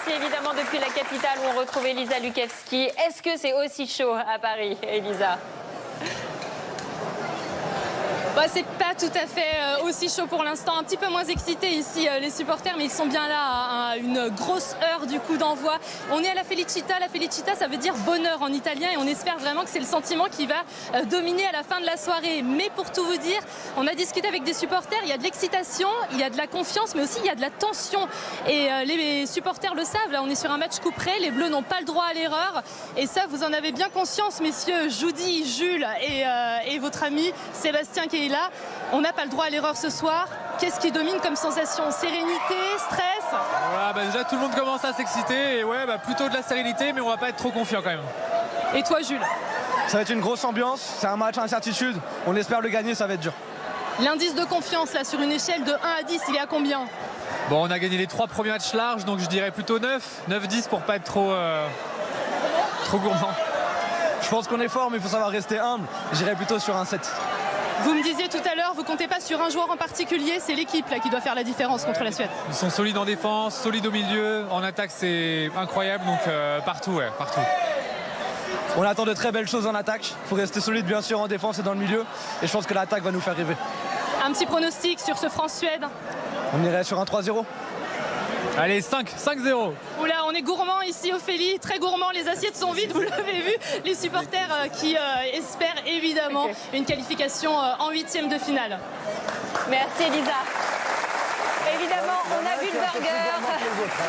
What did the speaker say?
Merci évidemment depuis la capitale où on retrouve Elisa Lukavski. Est-ce que c'est aussi chaud à Paris, Elisa? Bah, c'est pas tout à fait aussi chaud pour l'instant, un petit peu moins excité ici les supporters, mais ils sont bien là à une grosse heure du coup d'envoi. On est à la Felicita ça veut dire bonheur en italien et on espère vraiment que c'est le sentiment qui va dominer à la fin de la soirée. Mais pour tout vous dire, on a discuté avec des supporters, il y a de l'excitation, il y a de la confiance, mais aussi il y a de la tension et les supporters le savent, là on est sur un match coup près, les Bleus n'ont pas le droit à l'erreur et ça vous en avez bien conscience messieurs, Joudy, Jules et votre ami Sébastien qui est là. On n'a pas le droit à l'erreur ce soir. Qu'est-ce qui domine comme sensation? Sérénité, stress? Voilà, déjà tout le monde commence à s'exciter et ouais, plutôt de la sérénité, mais on va pas être trop confiant quand même. Et toi Jules? Ça va être une grosse ambiance, c'est un match à incertitude, on espère le gagner, ça va être dur. L'indice de confiance là sur une échelle de 1 à 10, il est à combien? Bon, on a gagné les 3 premiers matchs larges, donc je dirais plutôt 9-10 pour pas être trop gourmand. Je pense qu'on est fort, mais il faut savoir rester humble, j'irai plutôt sur un 7. Vous me disiez tout à l'heure, vous comptez pas sur un joueur en particulier, c'est l'équipe là qui doit faire la différence contre la Suède. Ils sont solides en défense, solides au milieu, en attaque c'est incroyable, donc partout. On attend de très belles choses en attaque, il faut rester solide bien sûr en défense et dans le milieu, et je pense que l'attaque va nous faire rêver. Un petit pronostic sur ce France-Suède? On irait sur un 3-0. Allez, 5-0. Oula, on est gourmand ici, Ophélie, très gourmand, les assiettes sont vides, vous l'avez vu, les supporters qui espèrent évidemment une qualification en 8e de finale. Merci Elisa. Évidemment, on a vu le burger.